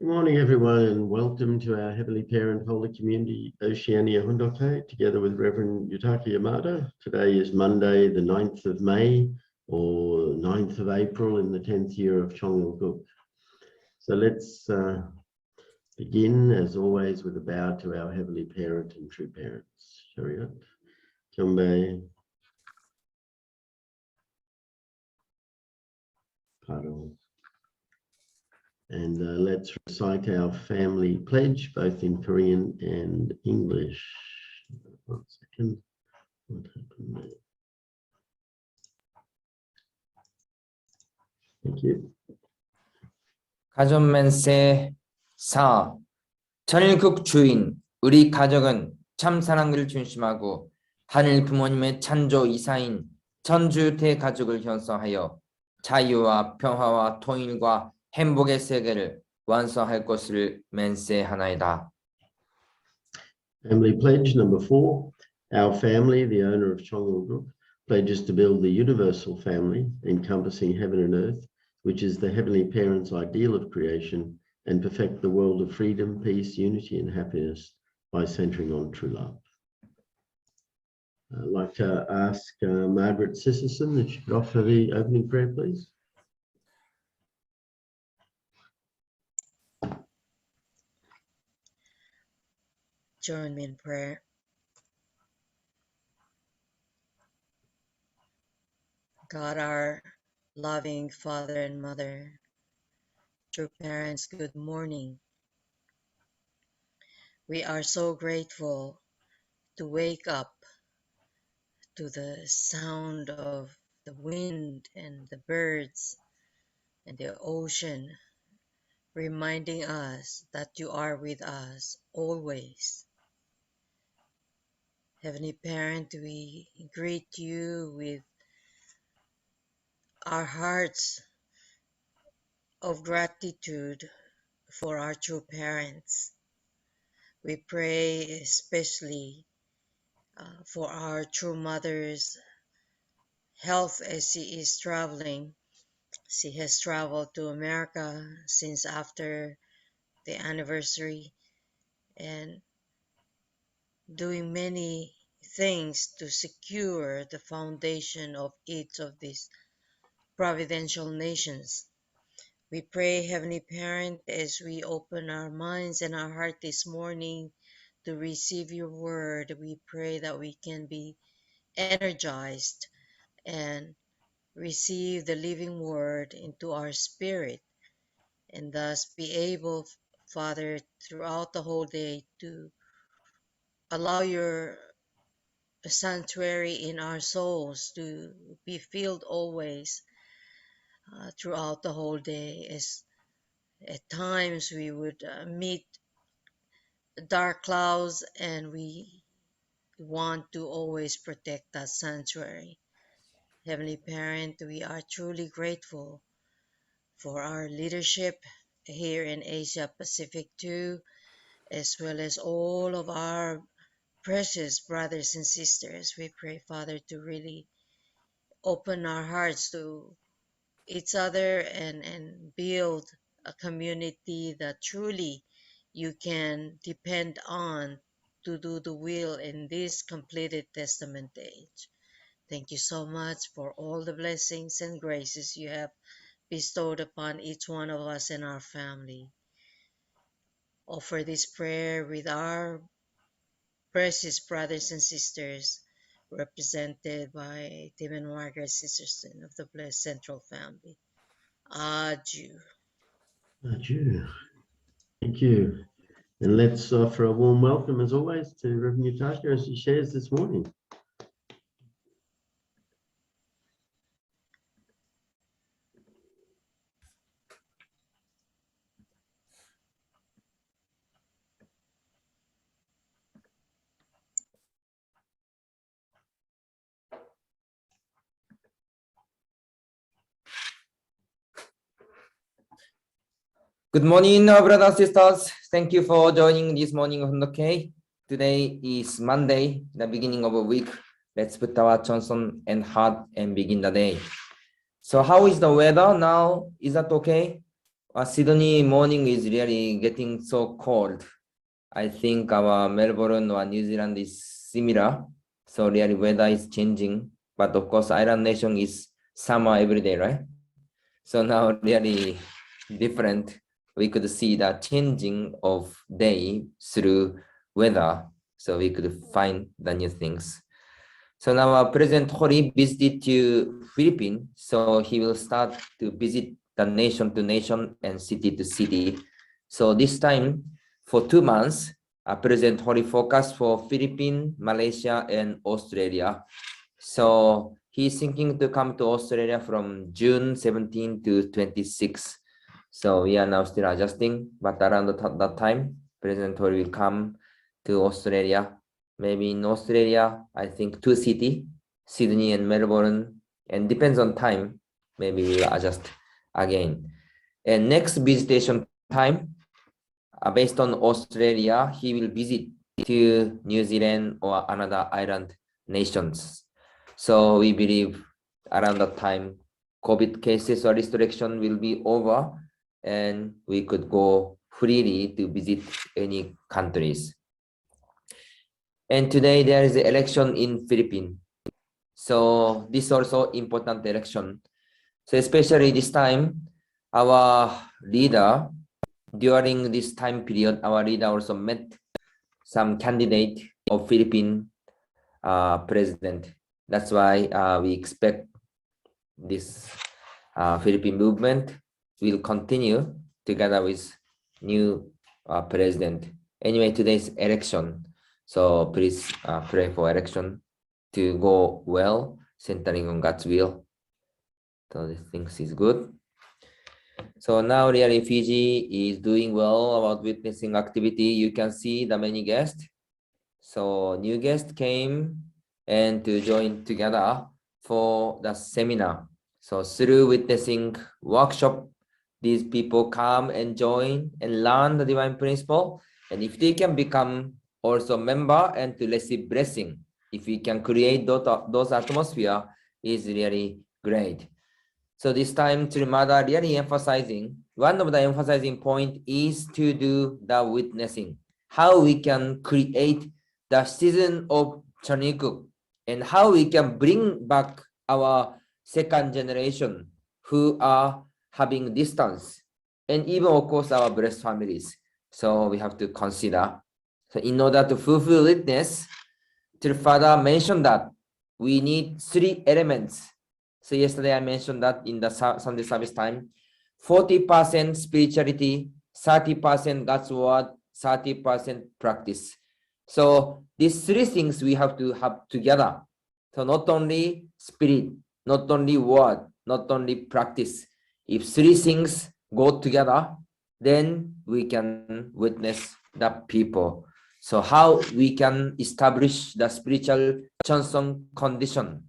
Good morning, everyone, and welcome to our Heavenly Parent Holy Community, Oceania Hoon Dok Hae, together with Reverend Yutaka Yamada. Today is Monday, the 9th of May, or 9th of April in the 10th year of Chongyul. So let's begin, as always, with a bow to our Heavenly Parent and True Parents. Shariat, Kyombe, Paro. And let's recite our family pledge, both in Korean and English. 1 second. What happened there? Thank you. 가전맨세 4. 천일국 주인, 우리 가족은 참 사랑을 중심하고 하늘 부모님의 찬조 이사인 천주 대가족을 형성하여 자유와 평화와 통일과 행복의 세계를 완성할 것을 맹세하나이다. Family pledge number 4. Our family, the owner of Chongyul Group, pledges to build the universal family encompassing heaven and earth, which is the Heavenly Parent's ideal of creation, and perfect the world of freedom, peace, unity, and happiness by centering on true love. I'd like to ask Margaret Sisserson if she could offer the opening prayer, please. Join me in prayer. God, our loving Father and Mother, true parents, good morning. We are so grateful to wake up to the sound of the wind and the birds and the ocean, reminding us that you are with us always. Heavenly Parent, we greet you with our hearts of gratitude for our true parents. We pray especially for our true mother's health as she is traveling. She has traveled to America since after the anniversary and doing many things to secure the foundation of each of these providential nations. We pray, Heavenly Parent, as we open our minds and our heart this morning to receive your word, we pray that we can be energized and receive the living word into our spirit, and thus be able, Father, throughout the whole day to allow your sanctuary in our souls to be filled always throughout the whole day, as at times we would meet dark clouds and we want to always protect that sanctuary. Heavenly Parent, we are truly grateful for our leadership here in Asia Pacific too, as well as all of our precious brothers and sisters. We pray, Father, to really open our hearts to each other and build a community that truly you can depend on to do the will in this completed testament age. Thank you so much for all the blessings and graces you have bestowed upon each one of us and our family. Offer this prayer with our precious brothers and sisters represented by Tim and Margaret Sisterson of the Blessed Central Family. Adieu. Adieu. Thank you. And let's offer a warm welcome, as always, to Reverend Yutaka as she shares this morning. Good morning, brothers and sisters. Thank you for joining this morning of Hoon Dok Hae. Today is Monday, the beginning of a week. Let's put our Johnson and heart and begin the day. So how is the weather now? Is that okay? Sydney morning is really getting so cold. I think our Melbourne or New Zealand is similar. So really weather is changing. But of course, island nation is summer every day, right? So now really different. We could see the changing of day through weather. So we could find the new things. So now our President Hori visited to Philippines. So he will start to visit the nation to nation and city to city. So this time for 2 months, President Hori focused for Philippines, Malaysia, and Australia. So he's thinking to come to Australia from June 17 to 26. So we are now still adjusting, but around that time, President Hori will come to Australia. Maybe in Australia, I think 2 cities, Sydney and Melbourne, and depends on time, maybe we'll adjust again. And next visitation time, based on Australia, he will visit to New Zealand or another island nations. So we believe around that time, COVID cases or restriction will be over and we could go freely to visit any countries. And today there is an election in Philippines. So this also important election. So especially this time, our leader, during this time period, our leader also met some candidate of Philippine president. That's why we expect this Philippine movement will continue together with new president. Anyway, today's election. So please pray for election to go well, centering on God's will. So this things is good. So now really Fiji is doing well about witnessing activity. You can see the many guests. So new guests came and to join together for the seminar. So through witnessing workshop, these people come and join and learn the divine principle. And if they can become also member and to receive blessing, if we can create those atmosphere is really great. So this time Yamada really emphasizing, one of the emphasizing point is to do the witnessing, how we can create the season of Chanikuk and how we can bring back our second generation who are having distance and even of course our blessed families. So we have to consider. So in order to fulfill witness, the Father mentioned that we need 3 elements. So yesterday I mentioned that in the Sunday service time, 40% spirituality, 30% God's word, 30% practice. So these 3 things we have to have together. So not only spirit, not only word, not only practice. If 3 things go together, then we can witness the people. So how we can establish the spiritual Chansong condition.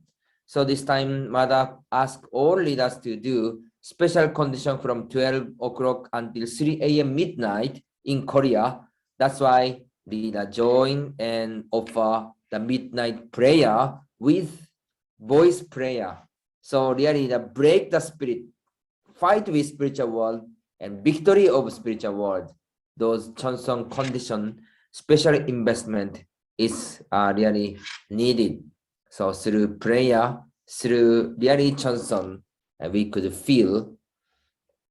So this time, Mother asked all leaders to do special condition from 12 o'clock until 3 a.m. midnight in Korea. That's why leader join and offer the midnight prayer with voice prayer. So really the break the spirit, fight with spiritual world and victory of spiritual world. Those Chansong condition, special investment is really needed. So through prayer, through really Chansong, we could feel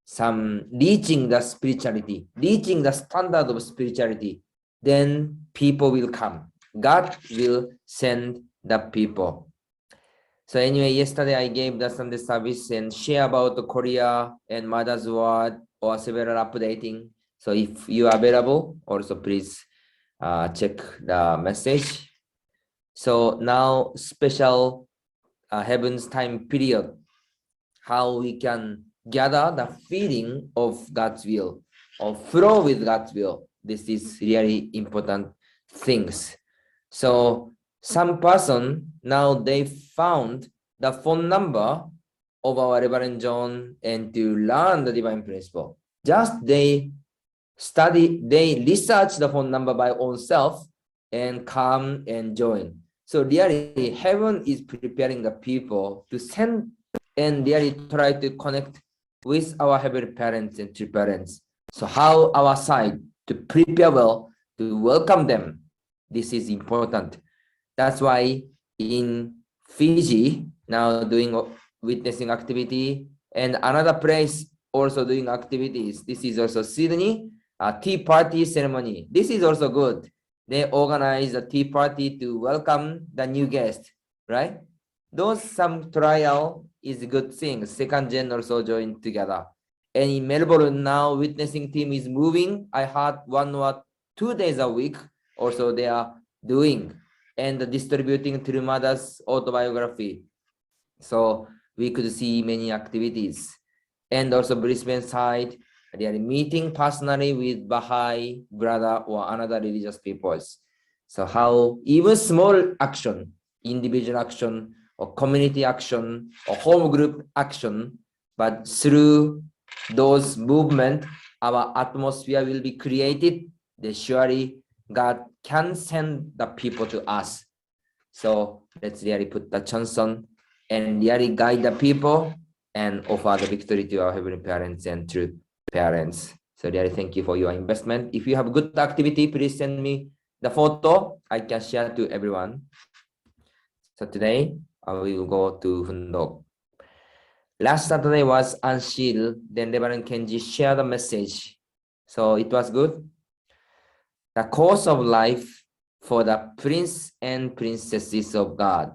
some reaching the spirituality, reaching the standard of spirituality. Then people will come. God will send the people. So anyway, yesterday I gave the Sunday service and share about the Korea and Mother's Word or several updating. So if you are available, also please check the message. So now special heaven's time period, how we can gather the feeling of God's will or flow with God's will. This is really important things. So some person now they found the phone number of our Reverend John and to learn the divine principle. Just they study, they research the phone number by own self and come and join. So really heaven is preparing the people to send and really try to connect with our heavenly parents and true parents. So how our side to prepare well to welcome them. This is important. That's why in Fiji now doing witnessing activity, and another place also doing activities. This is also Sydney, a tea party ceremony. This is also good. They organize a tea party to welcome the new guest, right? Those some trial is a good thing. Second gen also join together. And in Melbourne now, witnessing team is moving. I heard 1 or 2 days a week. Also they are doing and distributing Yamada's autobiography. So we could see many activities. And also Brisbane side, they are meeting personally with Baha'i brother or another religious peoples. So how even small action, individual action or community action or home group action, but through those movement, our atmosphere will be created. Then surely God can send the people to us. So let's really put the chance on and really guide the people and offer the victory to our heavenly parents and true parents. So really thank you for your investment. If you have good activity, please send me the photo. I can share to everyone. So today we will go to Hoon Dok. Last Saturday was Anshil. Then Reverend Kenji shared the message. So it was good. The course of life for the prince and princesses of God.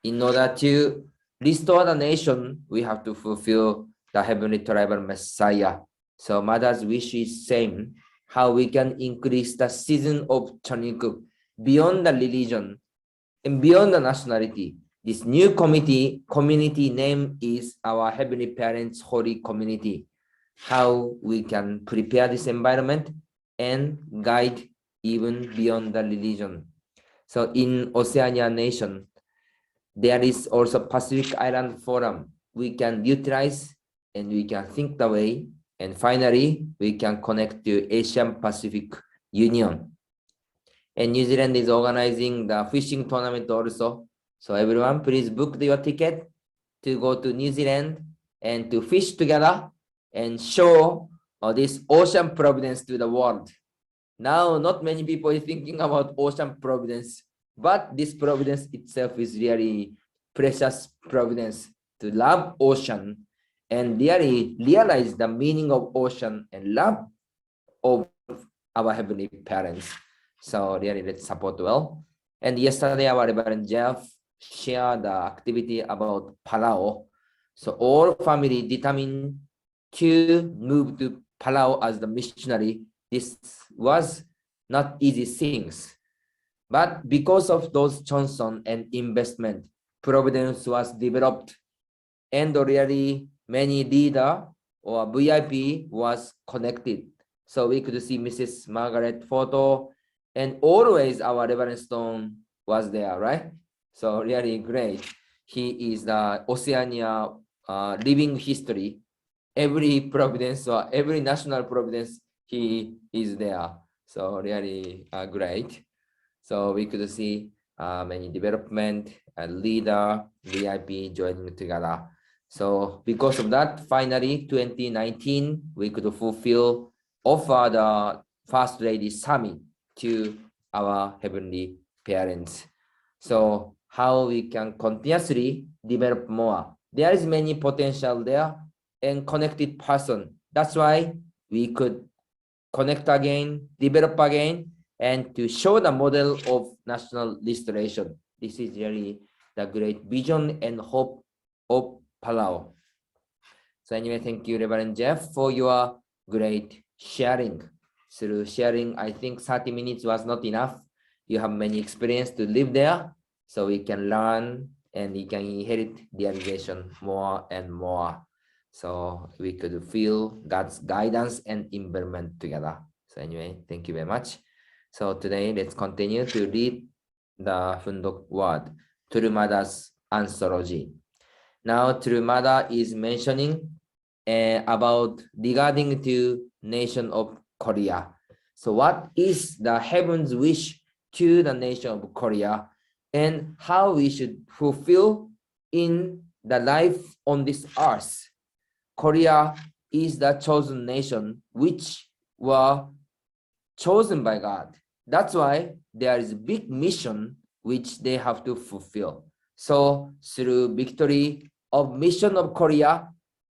In order to restore the nation, we have to fulfill the heavenly tribal Messiah. So mother's wish is same, how we can increase the season of Chanukuk beyond the religion and beyond the nationality. This new community name is our Heavenly Parents Holy Community. How we can prepare this environment and guide even beyond the religion. So in Oceania nation, there is also Pacific Island Forum. We can utilize and we can think the way. And finally, we can connect to Asian Pacific Union. And New Zealand is organizing the fishing tournament also. So everyone, please book your ticket to go to New Zealand and to fish together and show this ocean providence to the world. Now, not many people are thinking about ocean providence, but this providence itself is really precious providence to love ocean and really realize the meaning of ocean and love of our heavenly parents. So really let's support well. And yesterday our Reverend Jeff shared the activity about Palau. So all family determined to move to Palau as the missionary. This was not easy things. But because of those Johnson and investment, Providence was developed and really many leader or VIP was connected. So we could see Mrs. Margaret photo and always our Reverend Stone was there, right? So really great. He is the Oceania living history. Every providence or every national providence, he is there. So really great. So we could see many development, leader, VIP joining together. So because of that, finally 2019, we could offer the First Lady Summit to our heavenly parents. So how we can continuously develop more. There is many potential there and connected person. That's why we could connect again, develop again, and to show the model of national restoration. This is really the great vision and hope of Palau. So anyway, thank you, Reverend Jeff, for your great sharing. Through sharing, I think 30 minutes was not enough. You have many experience to live there, so we can learn and we can inherit the realization more and more. So we could feel God's guidance and environment together. So anyway, thank you very much. So today, let's continue to read the Hoon Dok word, Yamada's anthology. Now, Yamada is mentioning about regarding to nation of Korea. So what is the heaven's wish to the nation of Korea and how we should fulfill in the life on this earth Korea is the chosen nation which were chosen by God. That's why there is a big mission which they have to fulfill. So through victory of mission of Korea,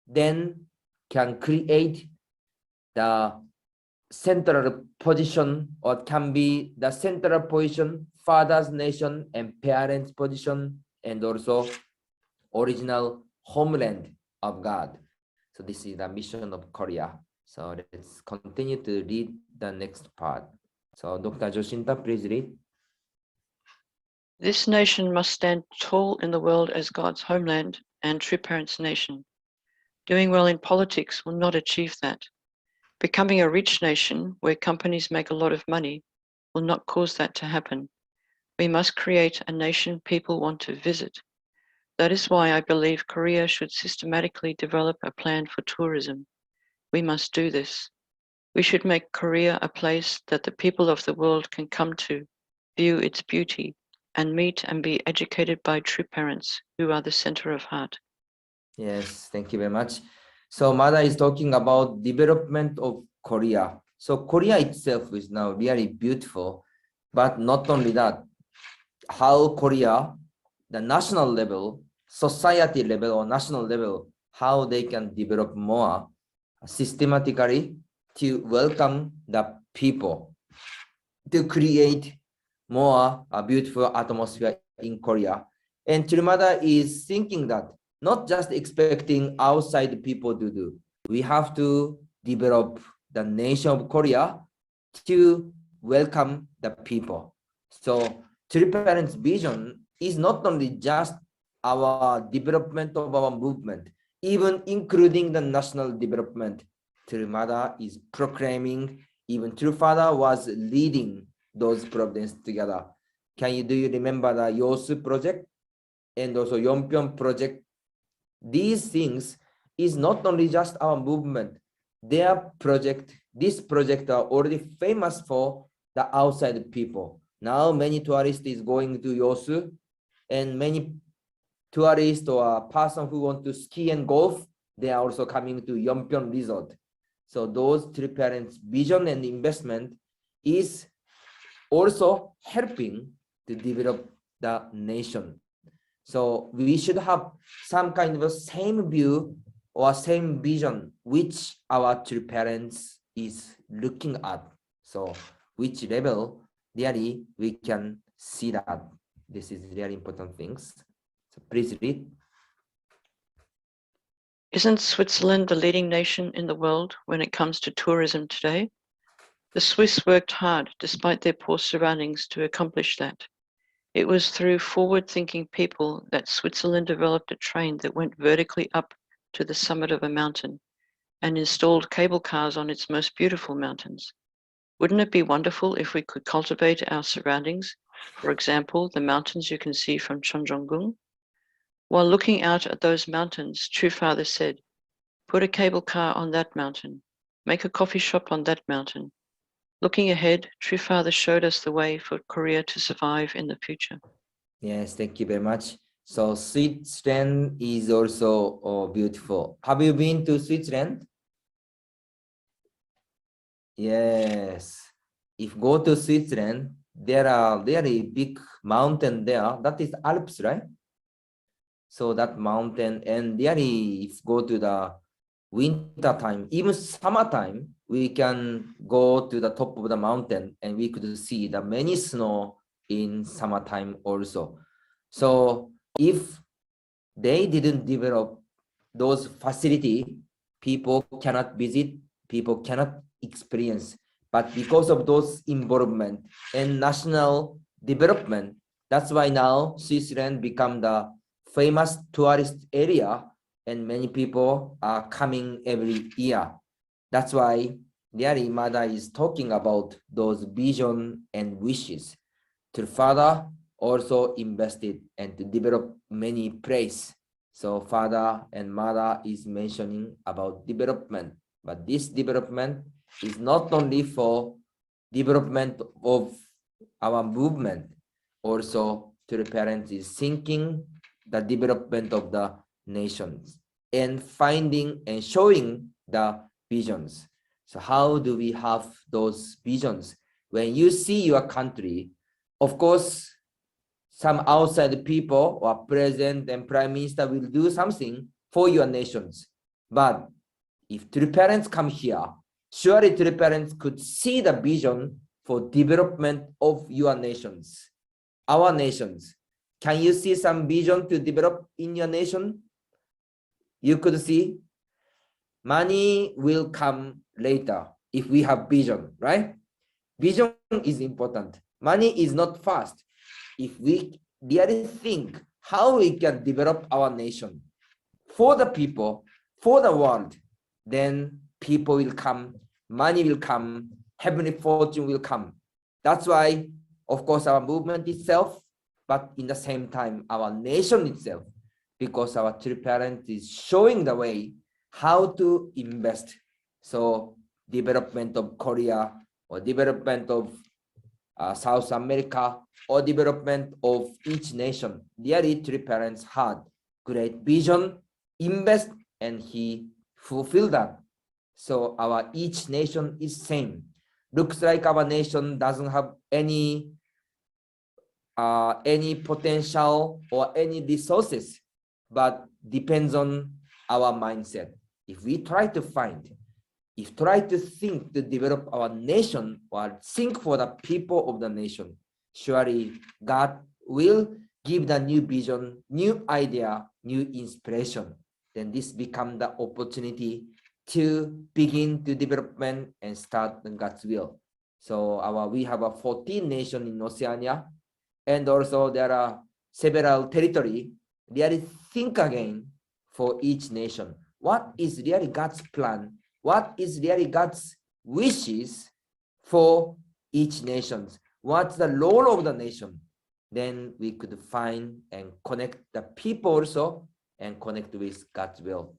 then can create the central position, or can be the central position, father's nation and parents position, and also original homeland of God. So this is the mission of Korea. So let's continue to read the next part. So Dr. Joshinta, please read. This nation must stand tall in the world as God's homeland and true parents' nation. Doing well in politics will not achieve that. Becoming a rich nation where companies make a lot of money will not cause that to happen. We must create a nation people want to visit. That is why I believe Korea should systematically develop a plan for tourism. We must do this. We should make Korea a place that the people of the world can come to, view its beauty, and meet and be educated by true parents who are the center of heart. Yes, thank you very much. So Mada is talking about development of Korea. So Korea itself is now really beautiful, but not only that, how Korea, the national level, society level or national level, how they can develop more systematically to welcome the people, to create more beautiful atmosphere in Korea. And Chirumada is thinking that not just expecting outside people to do, we have to develop the nation of Korea to welcome the people. So True Parents' vision is not only just our development of our movement, even including the national development. Chirumada is proclaiming, even True Father was leading those problems together. Do you remember the Yosu project and also Yonpyeong project? These things is not only just our movement. Their project, this project are already famous for the outside people. Now many tourists is going to Yosu, and many tourists or person who want to ski and golf, they are also coming to Yonpyeong Resort. So those True Parents' vision and investment is also helping to develop the nation. So we should have some kind of a same view or same vision which our True Parents is looking at. So which level really we can see that. This is really important things. So please read. Isn't Switzerland the leading nation in the world when it comes to tourism today? The Swiss worked hard despite their poor surroundings to accomplish that. It was through forward-thinking people that Switzerland developed a train that went vertically up to the summit of a mountain and installed cable cars on its most beautiful mountains. Wouldn't it be wonderful if we could cultivate our surroundings, for example, the mountains you can see from Cheonjeonggung? While looking out at those mountains, True Father said, put a cable car on that mountain, make a coffee shop on that mountain. Looking ahead, True Father showed us the way for Korea to survive in the future. Yes, thank you very much. So Switzerland is also beautiful. Have you been to Switzerland? Yes. If go to Switzerland, there are very big mountain there. That is Alps, right? So that mountain, and really, if go to the winter time, even summertime, we can go to the top of the mountain and we could see the many snow in summertime also. So if they didn't develop those facility, people cannot visit, people cannot experience. But because of those involvement and national development, that's why now Switzerland become the famous tourist area, and many people are coming every year. That's why Yamada is talking about those vision and wishes. To Father also invested and to develop many places. So Father and Mother is mentioning about development, but this development is not only for development of our movement, also to the parents is thinking the development of the nations. and finding and showing the visions. So how do we have those visions? When you see your country, of course, some outside people or president and prime minister will do something for your nations. But if true parents come here, surely true parents could see the vision for development of your nations, our nations. Can you see some vision to develop in your nation? You could see money will come later if we have vision, right? Vision is important. Money is not fast. If we really think how we can develop our nation for the people, for the world, then people will come, money will come, heavenly fortune will come. That's why, of course, our movement itself, but in the same time, our nation itself, because our true parent is showing the way how to invest. So development of Korea or development of South America or development of each nation. Really, true parents had great vision, invest, and he fulfilled that. So our each nation is same. Looks like our nation doesn't have any potential or any resources, but depends on our mindset. If we try to find, if try to think to develop our nation or think for the people of the nation, surely God will give the new vision, new idea, new inspiration. Then this become the opportunity to begin to development and start God's will. So we have a 14 nation in Oceania, and also there are several territory. Really think again for each nation. What is really God's plan? What is really God's wishes for each nation? What's the role of the nation? Then we could find and connect the people also and connect with God's will.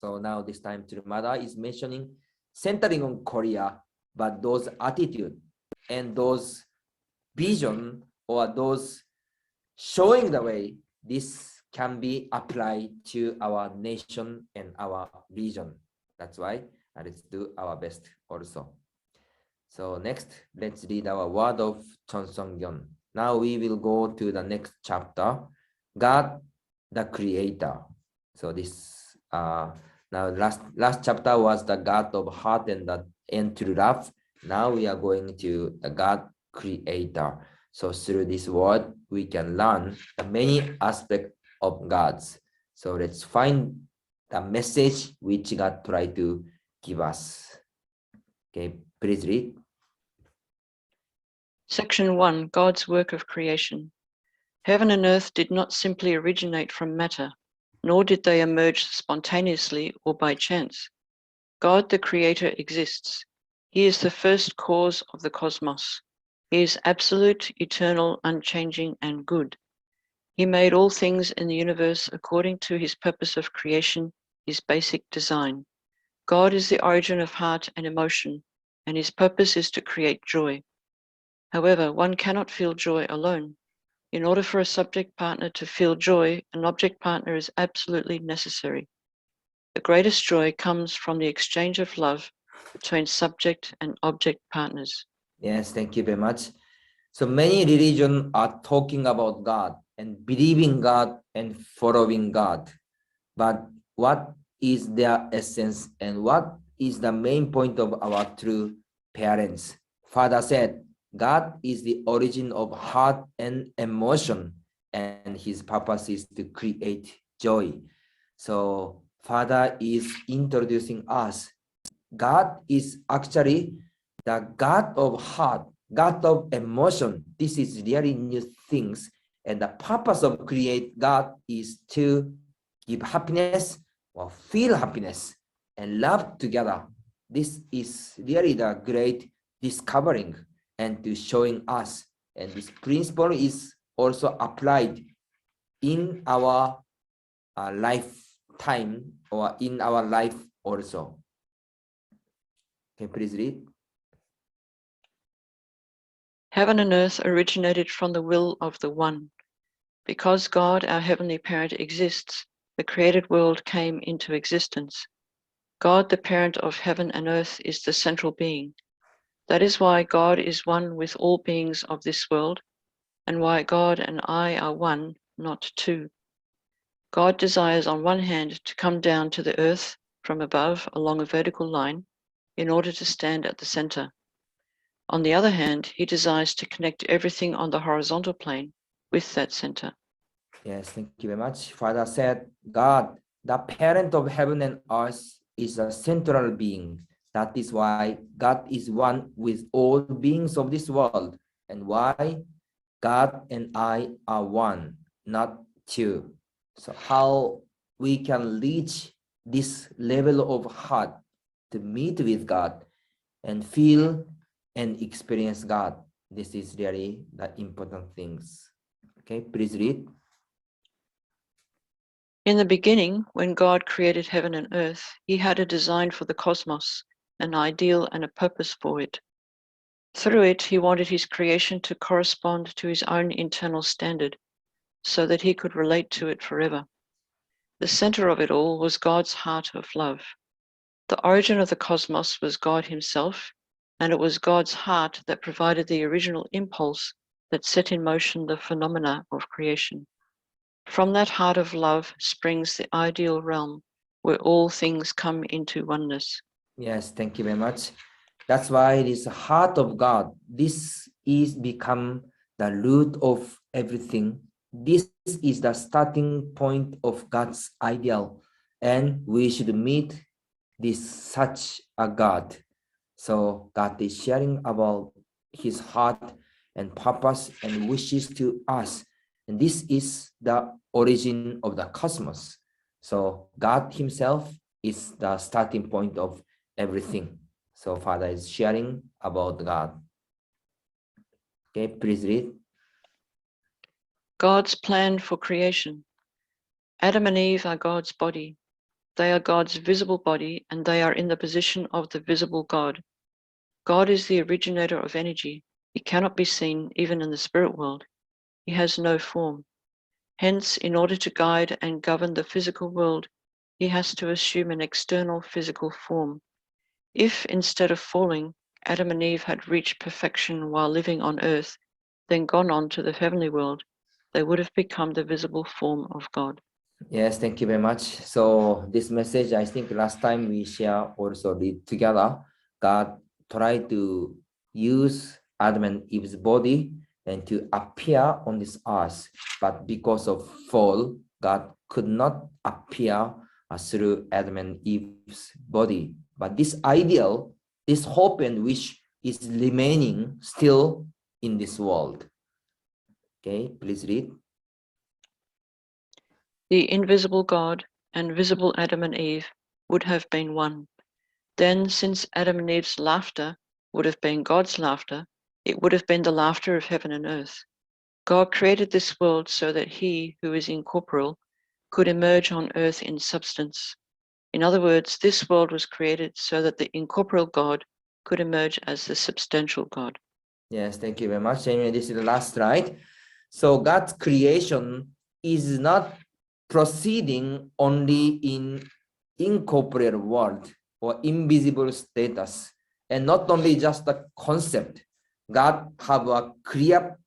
So now this time Yamada is mentioning centering on Korea, but those attitude and those vision or those showing the way, this can be applied to our nation and our region. That's why let's do our best also. So next, let's read our word of Chonsongyeon. Now we will go to the next chapter, God the Creator. So this now last chapter was the God of heart and true love. Now we are going to the God Creator. So through this word, we can learn the many aspects of God's. So let's find the message which God tried to give us. Okay, please read. Section 1, God's work of creation. Heaven and earth did not simply originate from matter, nor did they emerge spontaneously or by chance. God the Creator exists. He is the first cause of the cosmos. He is absolute, eternal, unchanging, and good. He made all things in the universe according to his purpose of creation, his basic design. God is the origin of heart and emotion, and his purpose is to create joy. However, one cannot feel joy alone. In order for a subject partner to feel joy, an object partner is absolutely necessary. The greatest joy comes from the exchange of love between subject and object partners. Yes, thank you very much. So many religions are talking about God and believing God and following God. But what is their essence and what is the main point of our true parents? Father said, God is the origin of heart and emotion, and his purpose is to create joy. So Father is introducing us. God is actually the God of heart, God of emotion. This is really new things. And the purpose of create God is to give happiness or feel happiness and love together. This is really the great discovering and to showing us. And this principle is also applied in our lifetime or in our life also. Can you please read? Heaven and earth originated from the will of the One. Because God, our Heavenly Parent, exists, the created world came into existence. God, the parent of heaven and earth, is the central being. That is why God is one with all beings of this world, and why God and I are one, not two. God desires on one hand to come down to the earth from above along a vertical line in order to stand at the center. On the other hand, he desires to connect everything on the horizontal plane with that center. Yes, thank you very much. Father said, God, the parent of heaven and earth, is a central being. That is why God is one with all beings of this world, and why God and I are one, not two. So how we can reach this level of heart to meet with God and feel and experience God. This is really the important things. Okay, please read. In the beginning, when God created heaven and earth, he had a design for the cosmos, an ideal and a purpose for it. Through it, he wanted his creation to correspond to his own internal standard, so that he could relate to it forever. The center of it all was God's heart of love. The origin of the cosmos was God himself, and it was God's heart that provided the original impulse that set in motion the phenomena of creation. From that heart of love springs the ideal realm where all things come into oneness. Yes, thank you very much. That's why this heart of God, this is become the root of everything. This is the starting point of God's ideal, and we should meet this such a God. So God is sharing about his heart and purpose and wishes to us. And this is the origin of the cosmos. So God himself is the starting point of everything. So Father is sharing about God. Okay, please read. God's plan for creation. Adam and Eve are God's body. They are God's visible body, and they are in the position of the visible God. God is the originator of energy. He cannot be seen even in the spirit world. He has no form. Hence, in order to guide and govern the physical world, he has to assume an external physical form. If, instead of falling, Adam and Eve had reached perfection while living on earth, then gone on to the heavenly world, they would have become the visible form of God. Yes, thank you very much. So this message, I think last time we share also read together. God tried to use Adam and Eve's body and to appear on this earth, but because of fall, God could not appear through Adam and Eve's body. But this ideal, this hope and wish is remaining still in this world. Okay, please read. The invisible God and visible Adam and Eve would have been one. Then, since Adam and Eve's laughter would have been God's laughter, it would have been the laughter of heaven and earth. God created this world so that he, who is incorporeal, could emerge on earth in substance. In other words, this world was created so that the incorporeal God could emerge as the substantial God. Yes, thank you very much. Anyway, this is the last slide. So God's creation is not proceeding only in incorporeal world or invisible status, and not only just the concept. God have a clear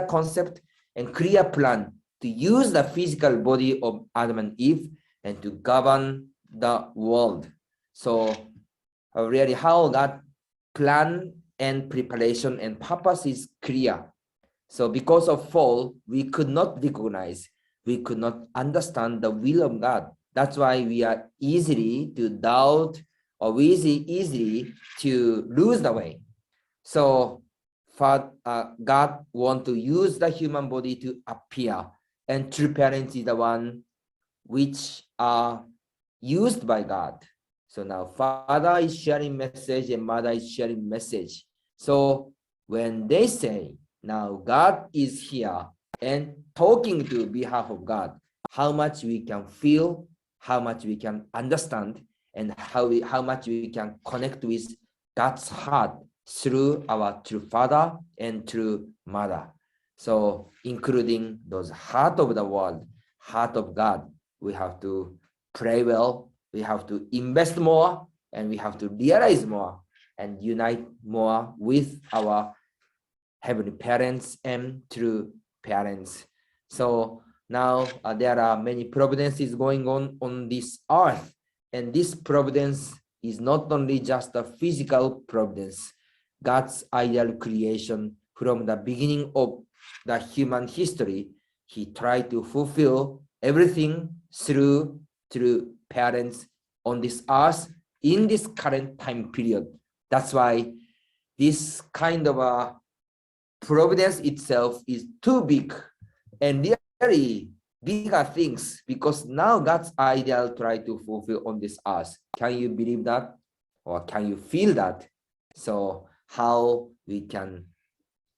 concept and clear plan to use the physical body of Adam and Eve and to govern the world. So really how God plan and preparation and purpose is clear. So because of fall, we could not recognize, we could not understand the will of God. That's why we are easily to doubt, or we easily to lose the way. So God want to use the human body to appear, and true parents is the one which are used by God. So now Father is sharing message and Mother is sharing message. So when they say, now God is here and talking to behalf of God, how much we can feel, how much we can understand, and how much we can connect with God's heart through our true Father and true Mother. So including those heart of the world, heart of God, we have to pray well, we have to invest more, and we have to realize more and unite more with our heavenly parents and true parents. So now there are many providences going on this earth, and this providence is not only just a physical providence. God's ideal creation from the beginning of the human history, he tried to fulfill everything through parents on this earth in this current time period. That's why this kind of a providence itself is too big and really bigger things, because now God's ideal try to fulfill on this earth. Can you believe that? Or can you feel that? So how we can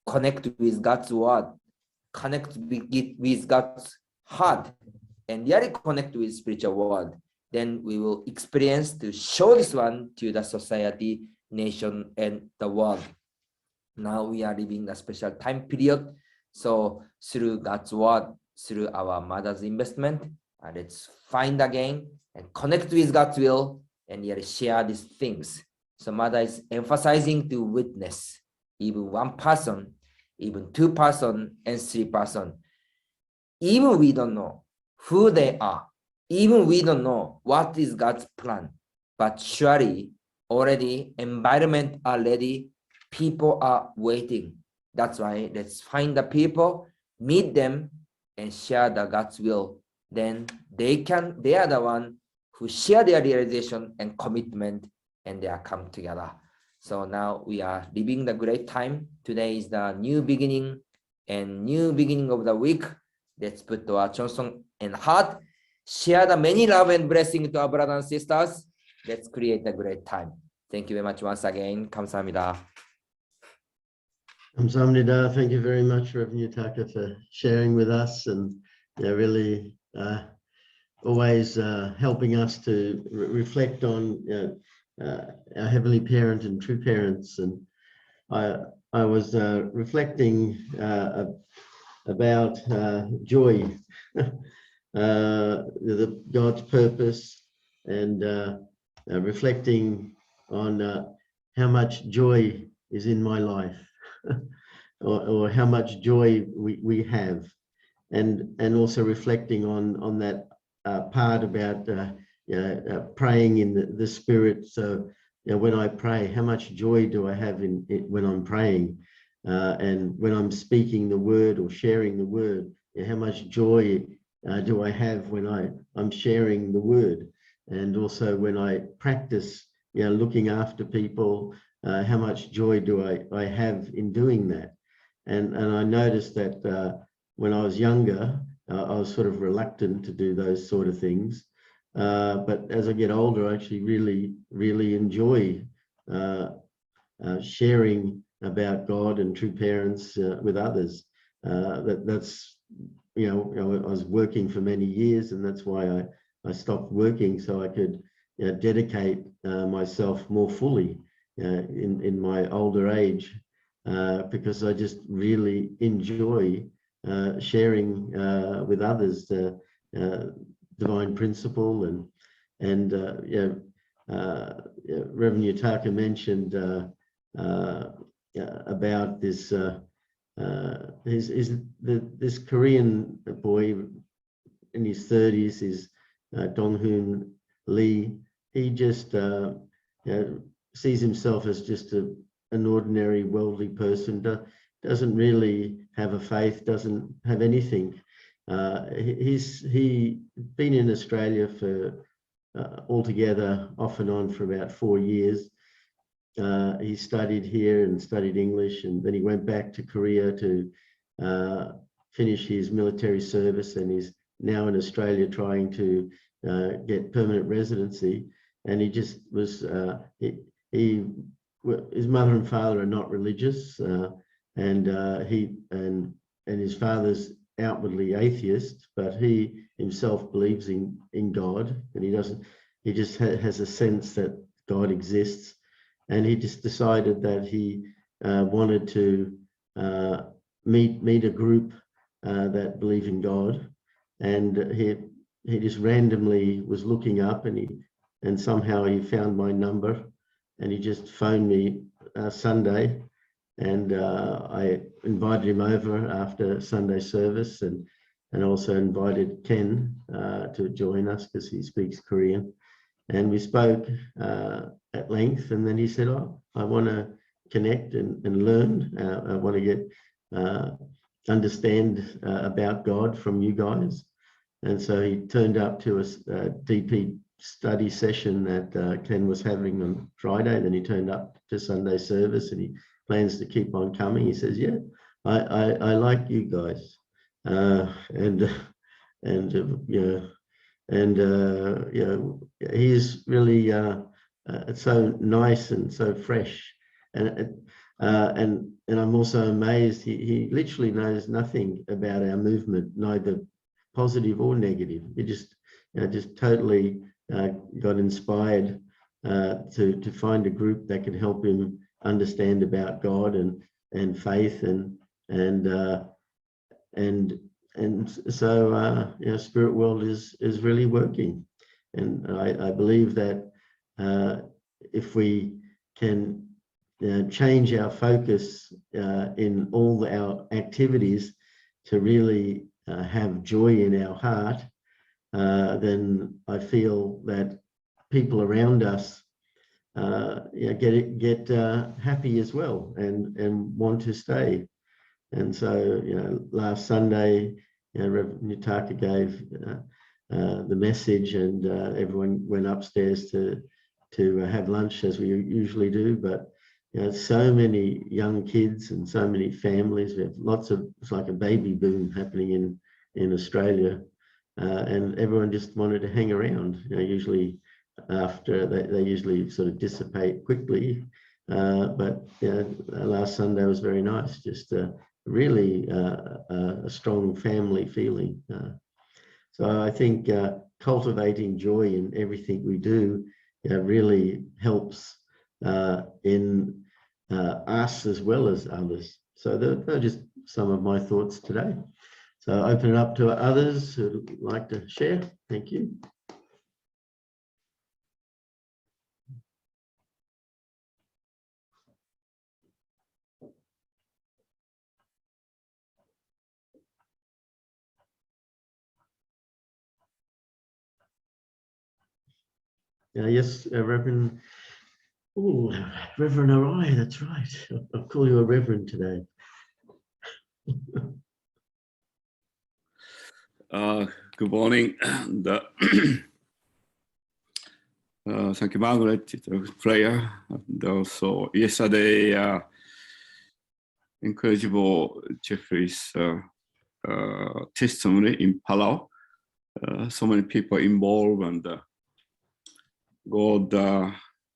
connect with God's word, connect with God's heart, and really connect with spiritual world, then we will experience to show this one to the society, nation, and the world. Now we are living a special time period. So through God's word, through our mother's investment, let's find again and connect with God's will and yet share these things. So mother is emphasizing to witness, even one person, even two person, and three person. Even we don't know who they are, even we don't know what is God's plan, but surely already environment are ready, people are waiting. That's why let's find the people, meet them, and share the God's will. Then they are the one who share their realization and commitment, and they are come together. So now we are living the great time. Today is the new beginning and new beginning of the week. Let's put our Chonsong in heart, share the many love and blessing to our brothers and sisters. Let's create a great time. Thank you very much once again. 감사합니다. Kamsahamnida. Thank you very much, Reverend Yutaka, for sharing with us, and really always helping us to reflect on our heavenly parent and true parents. And I was reflecting about joy, God's purpose, and reflecting on how much joy is in my life, or how much joy we have, and also reflecting on that part about praying in the Spirit. So when I pray, how much joy do I have in it when I'm praying, and when I'm speaking the word or sharing the word, how much joy do I have when I'm sharing the word, and also when I practice looking after people, how much joy do I have in doing that. And I noticed that when I was younger, I was sort of reluctant to do those sort of things. But as I get older, I actually really enjoy sharing about God and true parents with others. That's I was working for many years, and that's why I stopped working, so I could dedicate myself more fully in my older age, because I just really enjoy sharing with others the divine principle. And Reverend Yutaka mentioned about this this Korean boy in his 30s is Dong-hoon Lee. He just sees himself as just an ordinary worldly person, doesn't really have a faith, doesn't have anything. He's been in Australia for altogether off and on for about 4 years. He studied here and studied English, and then he went back to Korea to finish his military service, and he's now in Australia trying to get permanent residency. And he just was, his mother and father are not religious, and his father's outwardly atheist, but he himself believes in God, and he just has a sense that God exists. And he just decided that he wanted to meet a group that believe in God. And he just randomly was looking up, and somehow he found my number, and he just phoned me Sunday, and I invited him over after Sunday service, and also invited Ken to join us because he speaks Korean. And we spoke at length, and then he said, "Oh, I want to connect and learn. I want to get understand about God from you guys." And so he turned up to a DP study session that Ken was having on Friday. Then he turned up to Sunday service, and he plans to keep on coming. He says, "Yeah, I like you guys," he's really so nice and so fresh, and I'm also amazed. He literally knows nothing about our movement, neither positive or negative. He just totally got inspired to find a group that could help him understand about God and faith and so Spirit World is really working, and I believe that if we can change our focus in all our activities to really have joy in our heart, then I feel that people around us get happy as well and want to stay. And so, last Sunday, Reverend Yutaka gave the message, and everyone went upstairs to have lunch as we usually do. But so many young kids and so many families. We have it's like a baby boom happening in Australia, and everyone just wanted to hang around. Usually after they usually sort of dissipate quickly, but last Sunday was very nice. Just really a strong family feeling. So I think cultivating joy in everything we do really helps in us as well as others. So they're just some of my thoughts today. So I open it up to others who'd like to share. Thank you. Yes, Reverend. Oh, Reverend Arai, that's right. I'll call you a Reverend today. Good morning. Thank you, Margaret, for prayer. And also yesterday, incredible Jeffrey's testimony in Palau. So many people involved, and God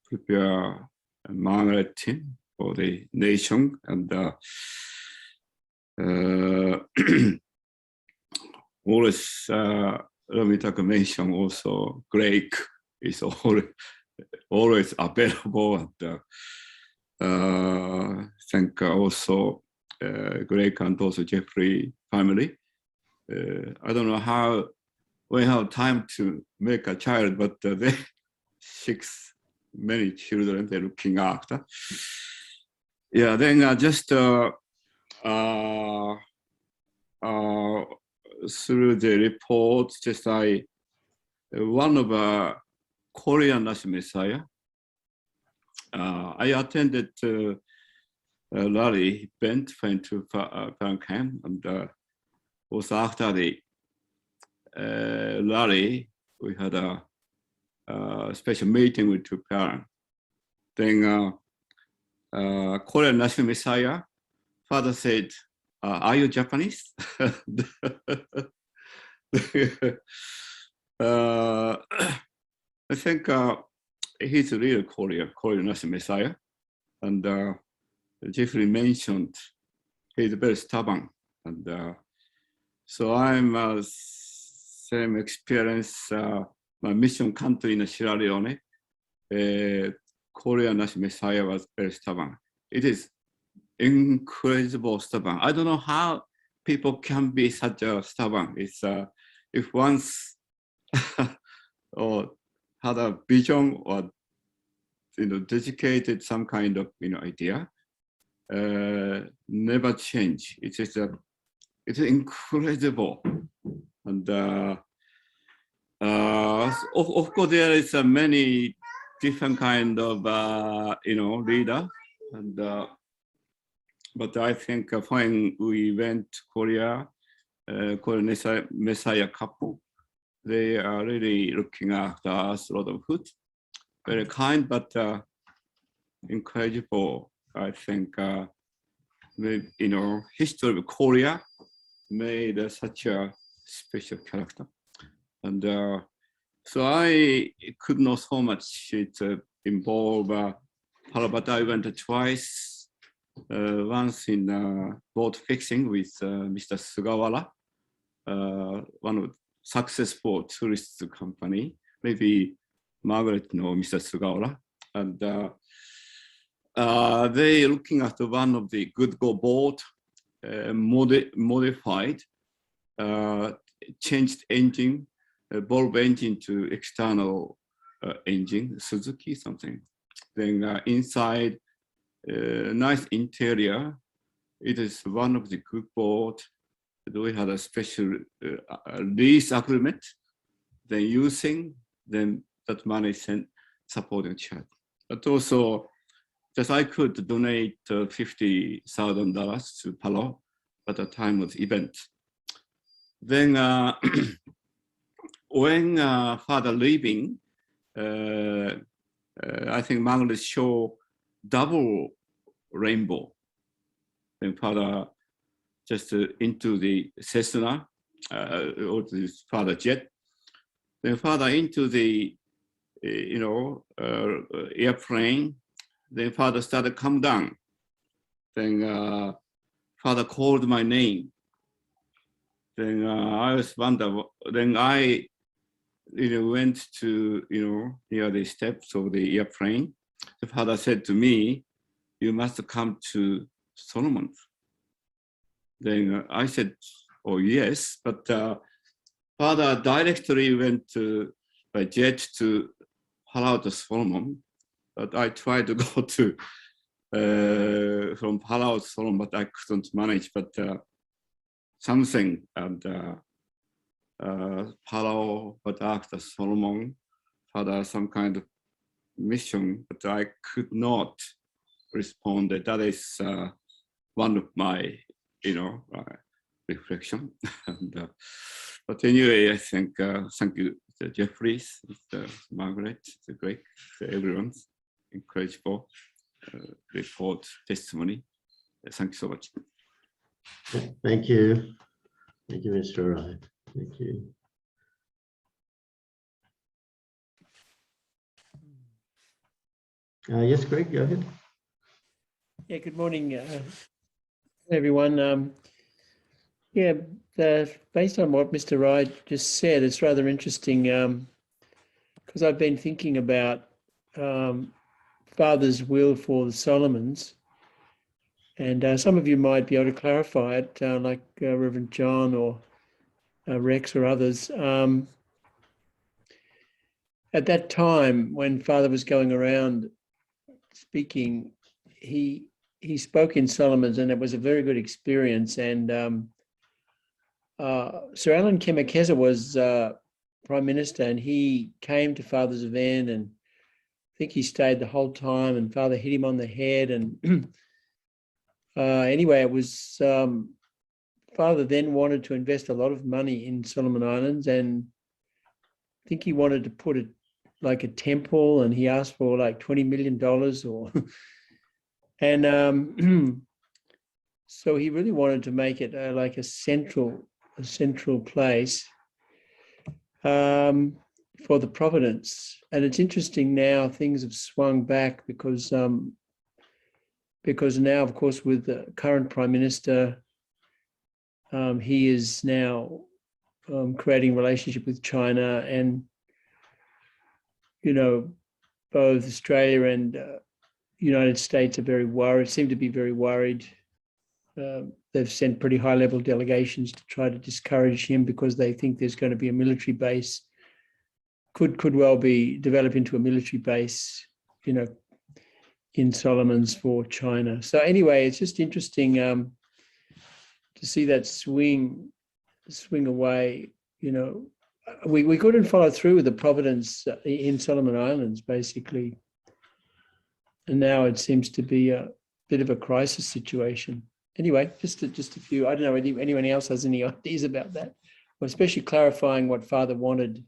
prepare Margaret team for the nation, and always let me talk mention also Greg is always available, and thank also Greg and also Jeffrey family. I don't know how we have time to make a child, but they many children they're looking after. Yeah, then just through the report, just one of Korean National Messiah. I attended a rally event, went to Frankham, and also after the rally, we had a special meeting with two parents. Then Korean National Messiah, father said, "Are you Japanese?" I think he's a real Korean National Messiah. And Jeffrey mentioned he's very stubborn. And so I'm same experience, my mission country in Sierra Leone, Korean National Messiah was very stubborn. It is incredible stubborn. I don't know how people can be such a stubborn. It's if once or had a vision or dedicated some kind of idea, never change. It's incredible, and of course there is many different kind of leader, and but I think when we went to Korea, Korean Messiah couple, they are really looking after us a lot of food. Very kind, but incredible. I think history of Korea made such a special character, and so I could not so much involve. But I went twice. Once in boat fixing with Mr. Sugawara, one of successful tourist company. Maybe Margaret know Mr. Sugawara, and they looking at one of the good go boat, modified, changed engine, bulb engine to external engine, Suzuki something. Then inside, nice interior. It is one of the good boat. We had a special lease agreement. Then using, then that money sent supporting church. But also, just I could donate $50,000 to Palau at the time of the event. Then when father leaving, I think Margaret show double rainbow. Then father just into the Cessna or the father jet. Then father into the airplane. Then father started come down. Then father called my name. Then I was wonder. Then I went to near the steps of the airplane. The father said to me, "You must come to Solomon." Then I said, "Oh yes," but father directly went by jet to Palau to Solomon. But I tried to go to from Palau to Solomon, but I couldn't manage. But something and Palau, but after Solomon, father some kind of mission, but I could not respond. That is one of my, reflection. And, but anyway, I think thank you, Mr. Jeffries, Mr. Margaret, the great, everyone's incredible report, testimony. Thank you so much. Thank you. Thank you, Mr. Rai. Thank you. Yes, Greg, go ahead. Yeah, good morning, everyone. Yeah, based on what Mr. Wright just said, it's rather interesting because I've been thinking about Father's will for the Solomons, and some of you might be able to clarify it, like Reverend John or Rex or others. At that time, when Father was going around speaking, he spoke in Solomons, and it was a very good experience. And Sir Alan Kemakeza was Prime Minister, and he came to Father's event, and I think he stayed the whole time, and Father hit him on the head. And anyway, it was Father then wanted to invest a lot of money in Solomon Islands, and I think he wanted to put it like a temple, and he asked for like $20 million or and so he really wanted to make it like a central place for the Providence. And it's interesting now things have swung back because now, of course, with the current Prime Minister, he is now creating a relationship with China, and both Australia and United States are very worried, seem to be very worried. They've sent pretty high-level delegations to try to discourage him because they think there's going to be a military base could well be developed into a military base, you know, in Solomons for China. So anyway, it's just interesting to see that swing away. You know, we couldn't follow through with the providence in Solomon Islands, basically, and now it seems to be a bit of a crisis situation. Anyway, just a few. I don't know if anyone else has any ideas about that, or especially clarifying what Father wanted,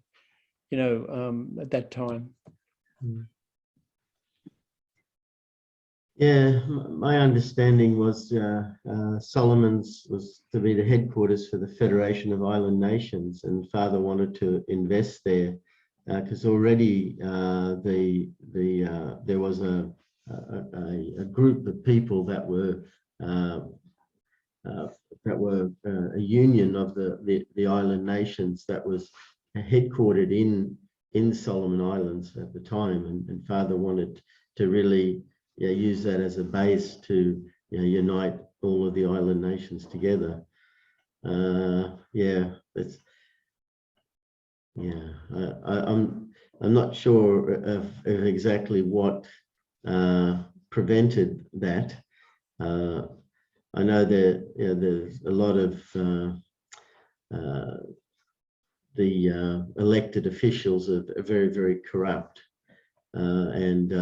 you know, at that time. Yeah, my understanding was Solomon's was to be the headquarters for the Federation of Island Nations, and Father wanted to invest there because already there was a group of people that were a union of the island nations that was headquartered in Solomon Islands at the time, and Father wanted to really use that as a base to unite all of the island nations together. I'm not sure of exactly what prevented that. I know that there's a lot of the elected officials are very, very corrupt, and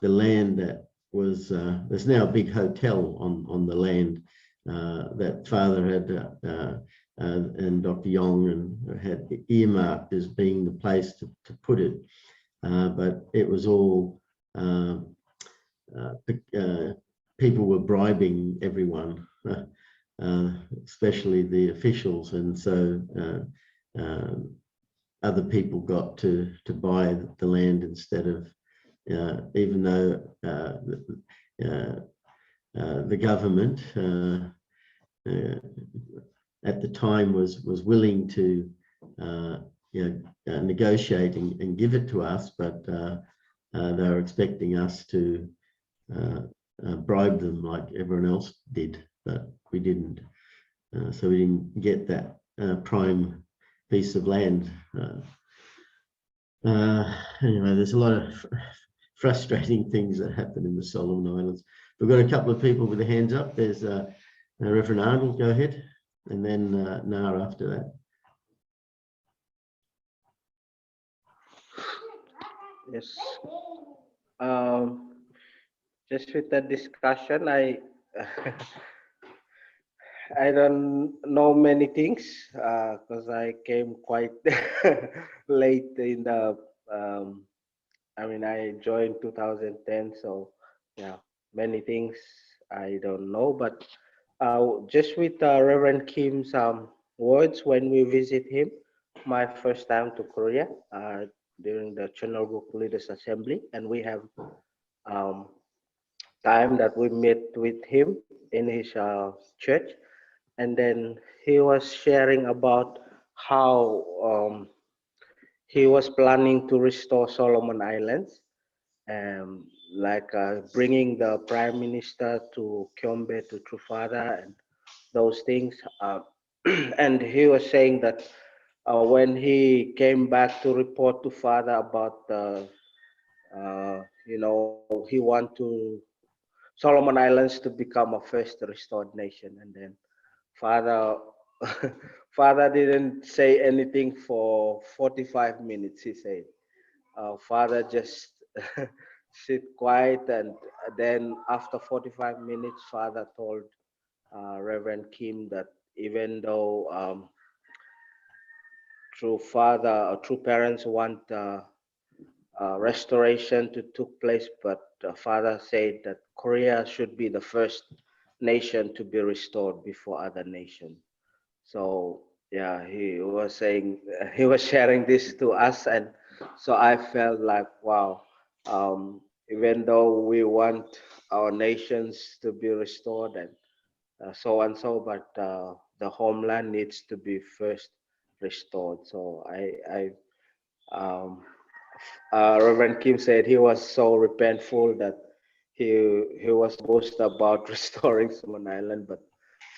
the land that was there's now a big hotel on the land that Father had and Dr. Yong had earmarked as being the place to put it, but it was all people were bribing everyone, especially the officials, and so other people got to buy the land instead of, even though the government at the time was willing to negotiate and give it to us, but they were expecting us to bribe them like everyone else did, but we didn't. So we didn't get that prime piece of land. Anyway, there's a lot of frustrating things that happen in the Solomon Islands. We've got a couple of people with their hands up. There's Reverend Arnold, go ahead, and then Nara after that. Yes. Just with the discussion, I I don't know many things because I came quite late in the. I mean, I joined 2010, so yeah, many things I don't know. But just with Reverend Kim's words when we visit him, my first time to Korea during the Chonolguk Leaders Assembly, and we have time that we met with him in his church, and then he was sharing about how he was planning to restore Solomon Islands, like bringing the Prime Minister to Kyombe to True Father and those things. And he was saying that when he came back to report to Father about the, he want to Solomon Islands to become a first restored nation, and then Father Father didn't say anything for 45 minutes. He said, Father just sit quiet, and then after 45 minutes, Father told Reverend Kim that even though true father or true parents want restoration to took place, but Father said that Korea should be the first nation to be restored before other nations. So yeah, he was saying, he was sharing this to us, and so I felt like, wow, even though we want our nations to be restored and so and so, but the homeland needs to be first restored. So Reverend Kim said he was so repentful that he was boast about restoring Solomon Island, but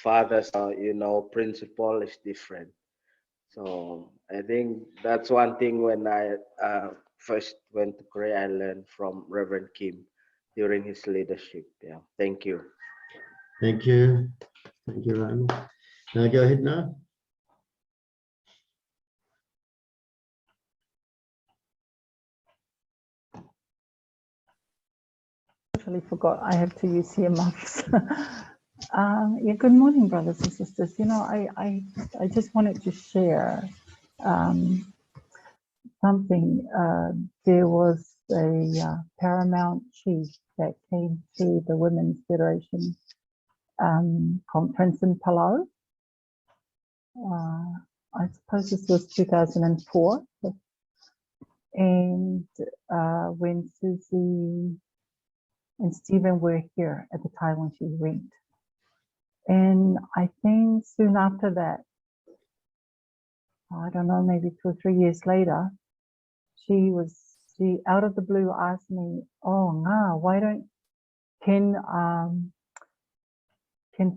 Father's principle is different. So I think that's one thing when I first went to Korea, I learned from Reverend Kim during his leadership. Yeah, thank you. Thank you. Thank you, Ronald. Now go ahead now. Totally forgot I have to use earmuffs. Yeah, good morning, brothers and sisters. You know, I just wanted to share something. There was a paramount chief that came to the Women's Federation conference in Palau. I suppose this was 2004. And when Susie and Stephen were here at the time when she went. And I think soon after that, I don't know, maybe 2 or 3 years later, she out of the blue asked me, oh, nah, why don't, can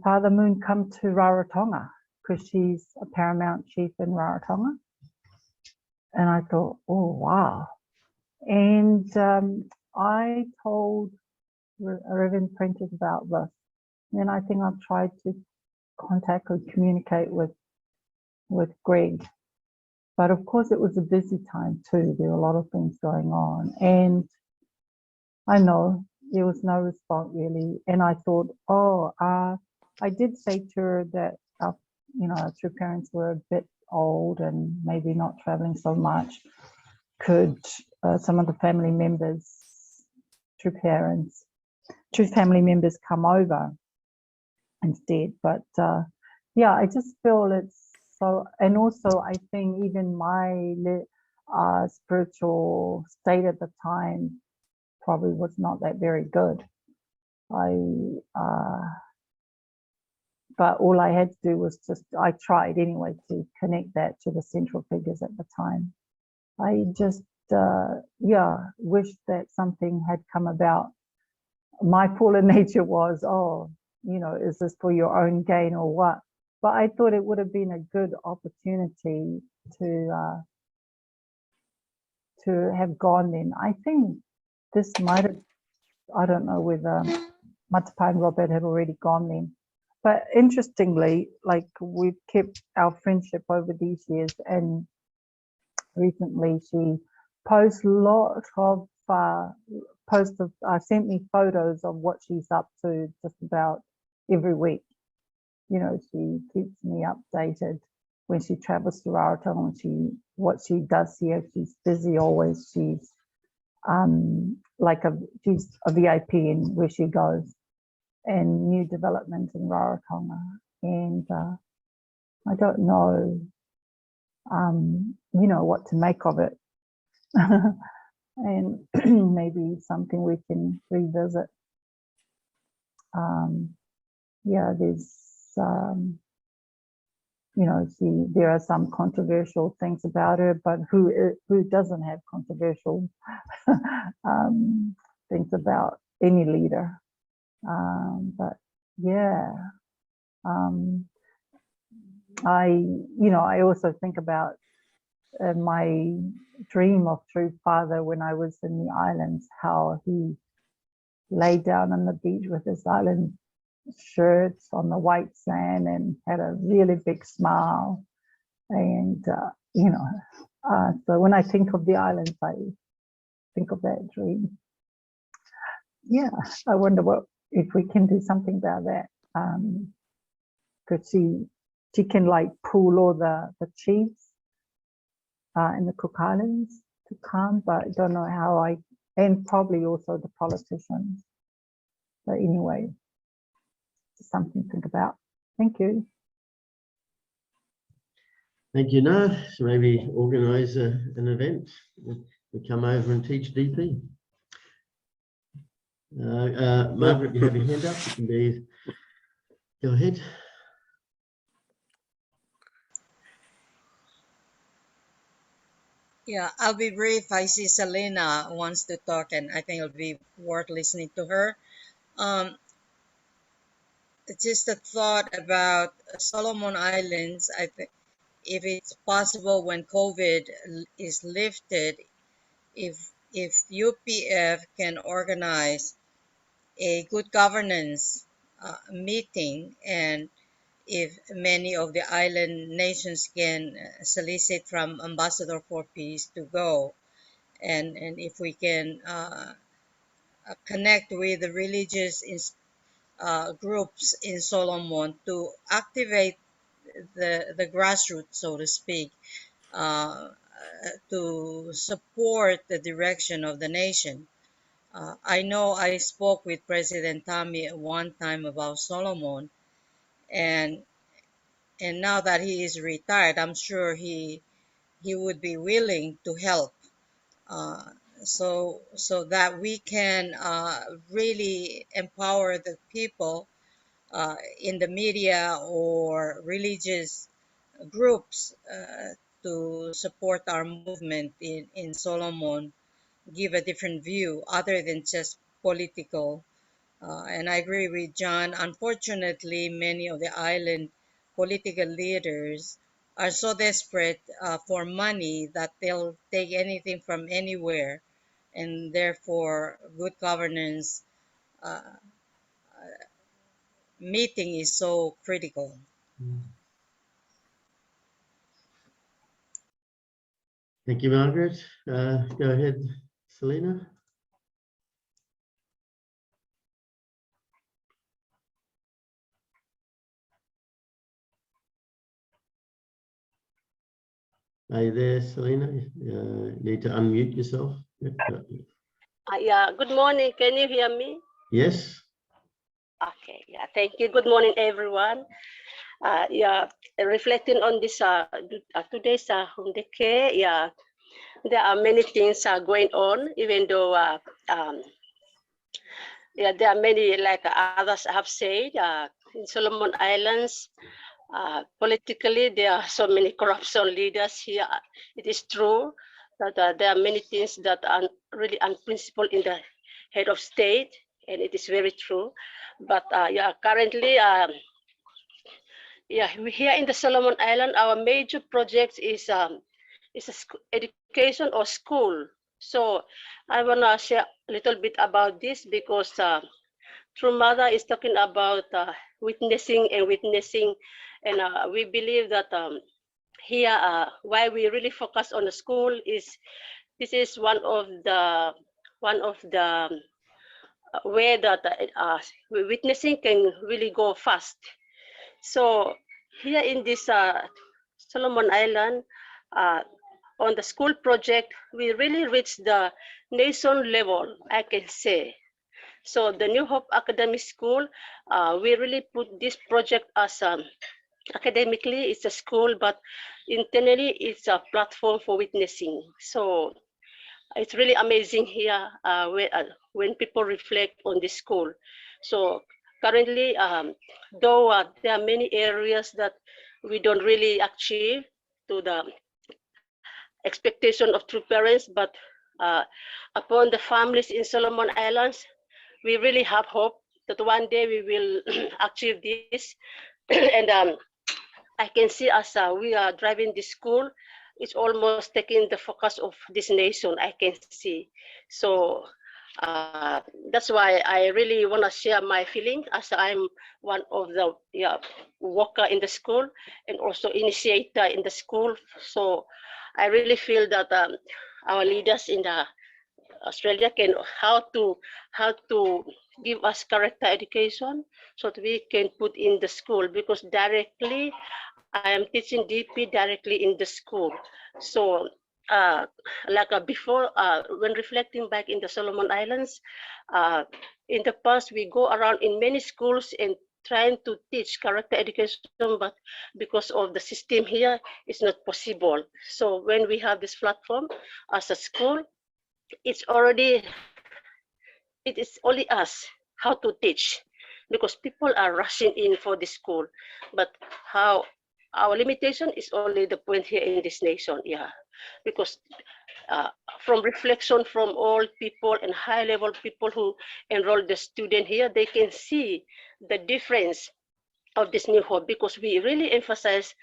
Father Moon come to Rarotonga? Because she's a paramount chief in Rarotonga. And I thought, oh, wow. And I told Reverend Prentice about this. And I think I've tried to contact or communicate with Greg. But of course, it was a busy time too. There were a lot of things going on. And I know there was no response really. And I thought, oh, I did say to her that our true parents were a bit old and maybe not traveling so much. Could some of the family members, true family members come over instead? But yeah, I just feel it's so, and also I think even my spiritual state at the time probably was not that very good. But all I had to do was I tried anyway to connect that to the central figures at the time. I just, wish that something had come about. My fallen nature was, oh, is this for your own gain or what? But I thought it would have been a good opportunity to have gone then. I think this might have, I don't know whether Matapai and Robert had already gone then. But interestingly, like we've kept our friendship over these years, and recently she posts a lot of sent me photos of what she's up to just about every week. She keeps me updated when she travels to Rarotonga, what she does here. She's busy always. She's she's a VIP in where she goes, and new development in Rarotonga. And I don't know, what to make of it. And maybe something we can revisit. There's, there are some controversial things about her, but who doesn't have controversial things about any leader? But yeah, I also think about my dream of True Father when I was in the islands, how he lay down on the beach with his island shirts on the white sand and had a really big smile. And, so when I think of the islands, I think of that dream. Yeah, I wonder if we can do something about that. Because she can like pull all the chiefs in the Cook Islands to come, but I don't know how and probably also the politicians. But anyway, something to think about. Thank you. Thank you, Na. So maybe organise an event. We come over and teach DP. Margaret, you have your hand up. You can go ahead. Yeah, I'll be brief. I see Selena wants to talk, and I think it'll be worth listening to her. It's just a thought about Solomon Islands. I think if it's possible when COVID is lifted, if UPF can organize a good governance meeting, and if many of the island nations can solicit from Ambassador for Peace to go, and if we can connect with the religious groups in Solomon to activate the grassroots, so to speak, uh, to support the direction of the nation. I know I spoke with President Tommy at one time about Solomon, and now that he is retired, I'm sure he would be willing to help, uh, so that we can really empower the people in the media or religious groups to support our movement in Solomon, give a different view other than just political. And I agree with John. Unfortunately, many of the island political leaders are so desperate for money that they'll take anything from anywhere, and therefore, good governance uh, meeting is so critical. Thank you, Margaret. Go ahead, Selena. Are you there, Selena? Need to unmute yourself. Yeah, good morning. Can you hear me? Yes. Okay, yeah, thank you. Good morning, everyone. Yeah, reflecting on this today's Hoon Dok Hae, yeah, there are many things going on, even though yeah, there are many, like others have said, in Solomon Islands, politically, there are so many corruption leaders here. It is true that there are many things that are really unprincipled in the head of state, and it is very true. But yeah, currently, yeah, here in the Solomon Island, our major project is education or school. So I wanna share a little bit about this because True Mother is talking about witnessing, and we believe that here why we really focus on the school is this is one of the way that witnessing can really go fast. So here in this Solomon Island, on the school project, we really reached the nation level, I can say. So the New Hope Academic School, we really put this project as academically, it's a school, but internally, it's a platform for witnessing. So it's really amazing here when people reflect on this school. So currently, though there are many areas that we don't really achieve to the expectation of true parents, but upon the families in Solomon Islands, we really have hope that one day we will achieve this. And I can see as we are driving this school, it's almost taking the focus of this nation, I can see. So that's why I really want to share my feeling as I'm one of the worker in the school and also initiator in the school. So I really feel that our leaders in the Australia can how to give us character education so that we can put in the school, because directly I am teaching DP directly in the school. So like before, when reflecting back in the Solomon Islands, in the past we go around in many schools and trying to teach character education, but because of the system here, it's not possible. So when we have this platform as a school, it is only us how to teach, because people are rushing in for the school. But how our limitation is only the point here in this nation, yeah, because from reflection from all people and high level people who enroll the student here, they can see the difference of this New Hope, because we really emphasize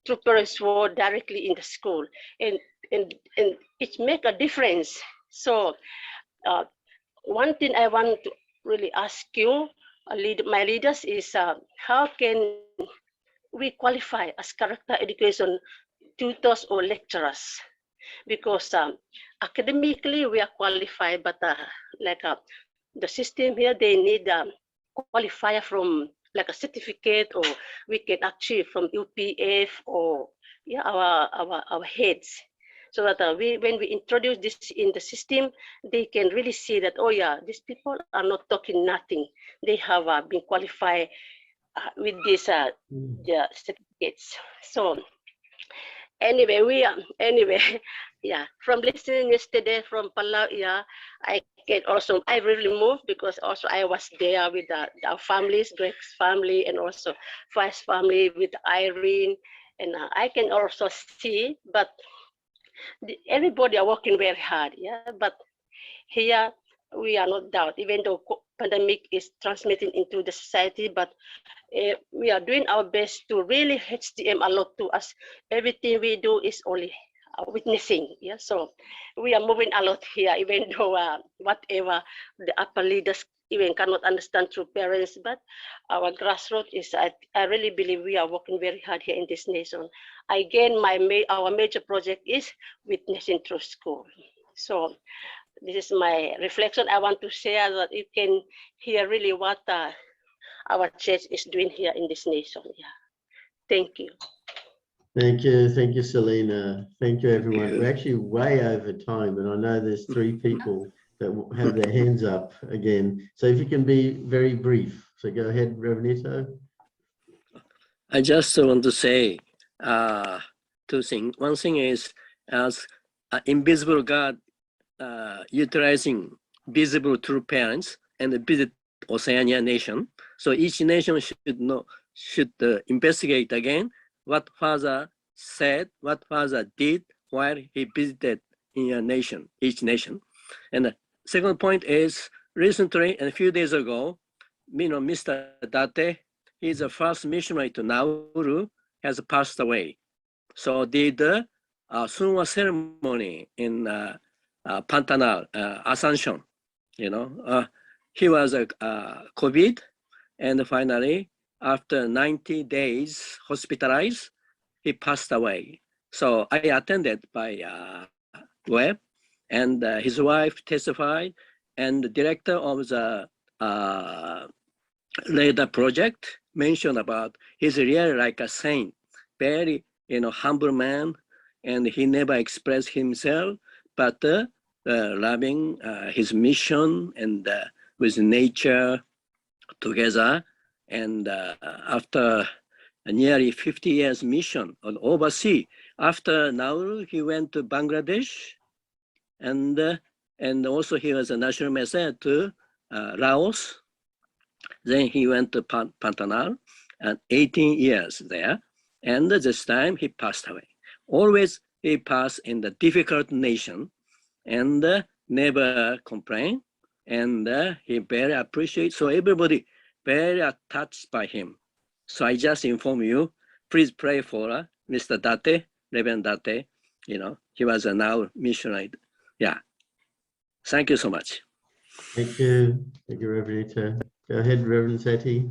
true parents were directly in the school, and it make a difference. So one thing I want to really ask you, my leaders, is how can we qualify as character education tutors or lecturers? Because academically we are qualified, but the system here, they need a qualifier from like a certificate, or we can achieve from UPF or our heads, so that when we introduce this in the system, they can really see that, oh yeah, these people are not talking nothing. They have been qualified with these certificates. So anyway, yeah, from listening yesterday from Palau, I really moved, because also I was there with our families, Greg's family, and also Fai's family with Irene, and I can also see, but everybody are working very hard, but here we are not doubt, even though pandemic is transmitting into the society, but we are doing our best to really HTM a lot to us. Everything we do is only witnessing. So we are moving a lot here, even though whatever the upper leaders even cannot understand through parents, but our grassroots is, I really believe we are working very hard here in this nation. Again, our major project is witnessing through school. So this is my reflection. I want to share that you can hear really what our church is doing here in this nation. Thank you. Thank you, Selena. Thank you, everyone. We're actually way over time, and I know there's 3 people that have their hands up again. So if you can be very brief. So go ahead, Revenito. I just want to say 2 things. One thing is, as invisible God utilizing visible true parents and visit Oceania nation. So each nation should investigate again what Father said, what Father did while he visited in each nation. And the second point is, recently and a few days ago, Mr. Date, he's the first missionary to Nauru, has passed away. So did the Sunwa ceremony in Pantanal, Ascension, he was COVID, and finally, after 90 days hospitalized, he passed away. So I attended by web, and his wife testified, and the director of the radar project mentioned about he's really like a saint, very humble man, and he never expressed himself, but loving his mission and with nature together. And after nearly 50 years mission on overseas, after Nauru, he went to Bangladesh, and also he was a national ambassador to Laos. Then he went to Pantanal, and 18 years there. And this time he passed away. Always he passed in the difficult nation, and never complain, and he very appreciate. So everybody very touched by him. So I just inform you, please pray for Mr. Date, Reverend Date. He was a now missionary. Yeah. Thank you so much. Thank you, Reverend Ita. Go ahead, Reverend Seti.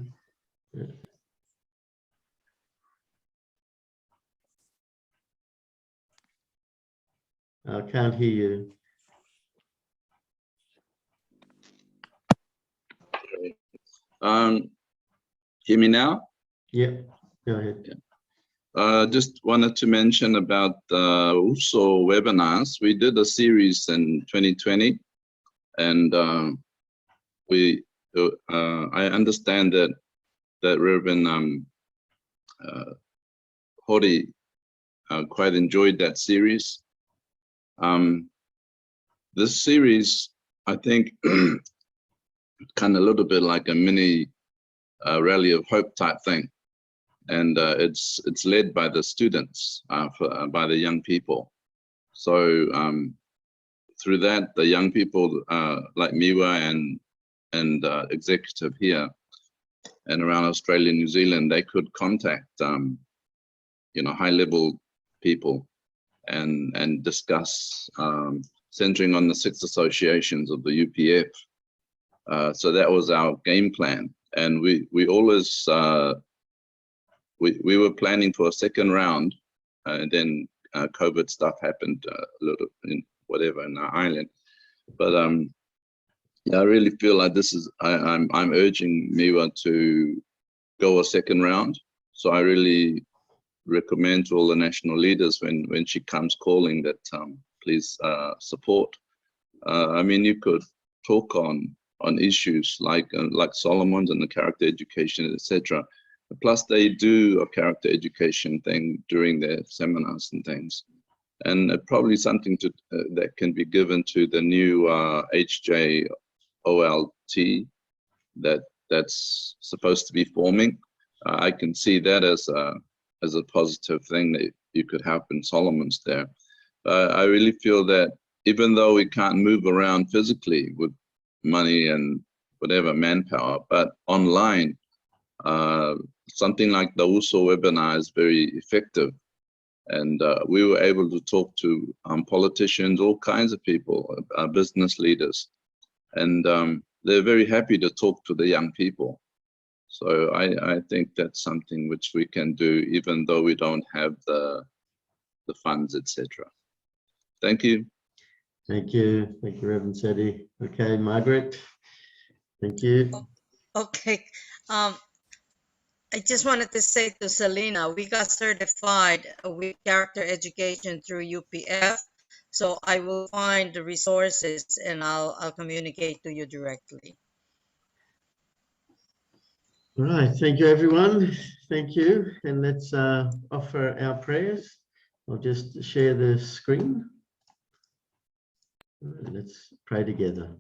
I can't hear you. Hear me now? Yeah, go ahead. Just wanted to mention about also webinars. We did a series in 2020, and I understand that Reverend Hori quite enjoyed that series. This series, I think, kind of a little bit like a mini rally of hope type thing, and it's led by the students, by the young people. So through that, the young people like Miwa and executive here and around Australia and New Zealand, they could contact high-level people and discuss centering on the 6 associations of the UPF. So that was our game plan, and we always we were planning for a second round, and then COVID stuff happened a little in our island. But yeah, I really feel like this is I'm urging Miwa to go a second round. So I really recommend to all the national leaders when she comes calling that please support. I mean, you could talk on issues like Solomon's and the character education, etc. Plus, they do a character education thing during their seminars and things, and probably something that can be given to the new HJOLT that's supposed to be forming. I can see that as a positive thing that you could help in Solomon's there. I really feel that even though we can't move around physically with money and whatever manpower, but online, something like the USO webinar is very effective. And we were able to talk to politicians, all kinds of people, business leaders, and they're very happy to talk to the young people. So I think that's something which we can do, even though we don't have the funds, etc. Thank you. Thank you. Thank you, Reverend Seti. Okay, Margaret. Thank you. Okay. I just wanted to say to Selena, we got certified with character education through UPF. So I will find the resources and I'll communicate to you directly. All right. Thank you, everyone. Thank you. And let's offer our prayers. I'll just share the screen. All right, let's pray together.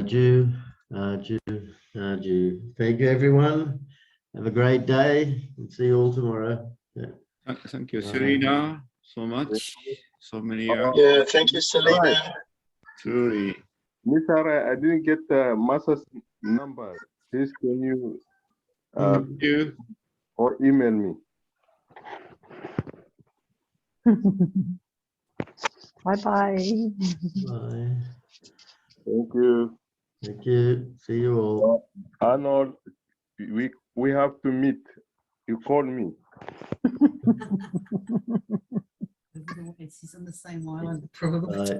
Ju. Thank you, everyone. Have a great day and see you all tomorrow. Yeah. Thank you, Bye. Serena, so much. So many years. Yeah, thank you, Selena. Truly. Mr. I didn't get Masa's number. Please, can you Thank you. or email me? Bye-bye. Bye. Thank you. Thank you. See you all. Arnold, we have to meet. You call me. He's on the same island, probably. Bye.